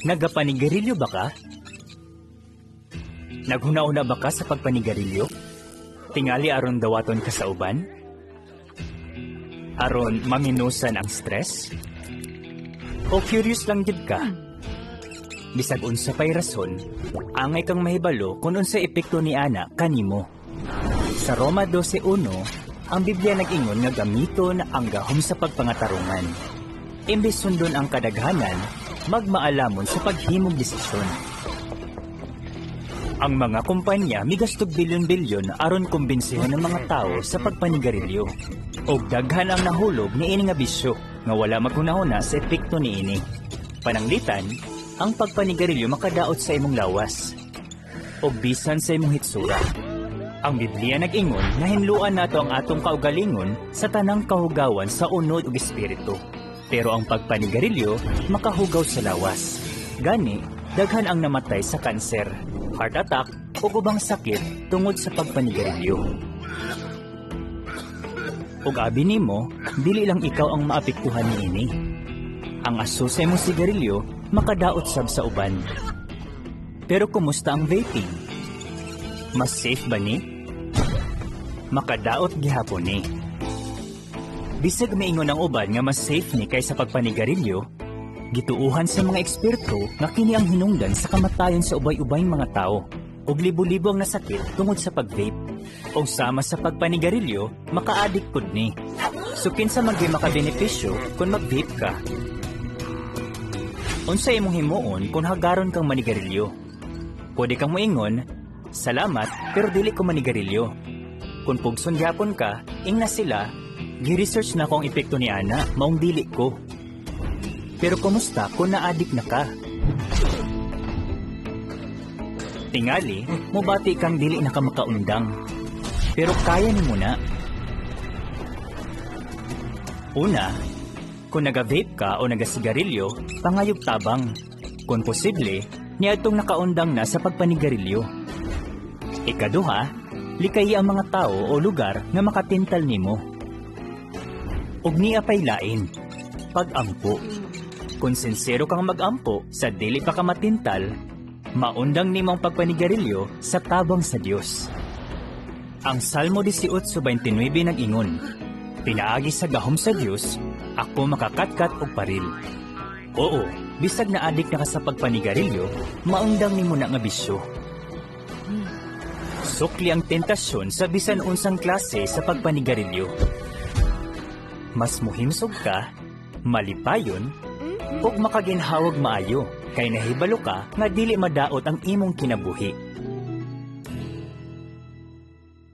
Nagapanigarilyo ba ka? Naghuna-una ba ka sa pagpanigarilyo? Tingali aron dawaton ka sa uban? Aron maminusan ang stress? O curious lang gid ka? Bisag unsa pay rason, angay kang mahibalo kung unsa epekto ni ana kanimo. Sa Roma 12:1, ang Biblia nag-ingon nga gamiton ang gahom sa pagpangatarungan. Imbes sundon ang kadaghanan, magmaalamon sa paghimong desisyon. Ang mga kumpanya migastog bilyon-bilyon aron kumbinsihan ng mga tao sa pagpanigarilyo. Og daghan ang nahulog ni ini nga bisyo nga wala maghunahuna sa epekto niini. Pananglitan, ang pagpanigarilyo makadaot sa imong lawas og bisan sa imong hitsura. Ang Biblia nag-ingon na hinluan nato ang atong kaugalingon sa tanang kahugawan sa unod ug espiritu. Pero ang pagpanigarilyo makahugaw sa lawas. Gani, daghan ang namatay sa kanser, heart attack o ubang sakit tungod sa pagpanigarilyo. Ug abi nimo, dili lang ikaw ang maapektuhan niini. Ang aso sa imong sigarilyo makadaot sab sa uban. Pero kumusta ang vaping? Mas safe ba ni? Makadaot gihapon ni. Bisag maingon ang uban nga mas safe ni kaysa pagpanigarilyo, gituuhan sa mga eksperto nga kini ang hinungdan sa kamatayon sa ubay-ubay mga tao ug libo-libo ang nasakit tungod sa pag-vape. O sama sa pagpanigarilyo, maka-addict pud ni. So kinsa man gyud makabenepisyo kung mag-vape ka. Unsa imong himuon kung hagaron kang manigarilyo? Pwede kang moingon, salamat pero dili ko manigarilyo. Kung pugson gyapon ka, ingna sila, gi-research na kung epekto ni ana, maong dili ko. Pero kumusta kung na-addict na ka? Tingali, mubati kang dili na ka makaundang. Pero kaya ni mo na. Una, kung naga-vape ka o naga-sigarilyo, pangayog tabang. Kung posible, niadtong nakaundang na sa pagpanigarilyo. Ikaduha, likayi ang mga tao o lugar nga makatintal nimo. Ug niya pay lain, pag-ampo. Kung sincero kang mag-ampo sa dili pa ka matintal, maundang nimo ang pagpanigarilyo sa tabang sa Dios. Ang Salmo 18:29 nag-ingon, pinaagi sa gahom sa Dios, ako makakatkat og paril. Oo, bisag na adik na ka sa pagpanigarilyo, maundang nimo na nga bisyo. Sukli ang tentasyon sa bisan unsang klase sa pagpanigarilyo. Mas muhimsog ka, malipayon, ug makaginhawag maayo, kay nahibalo ka nga dili madaot ang imong kinabuhi.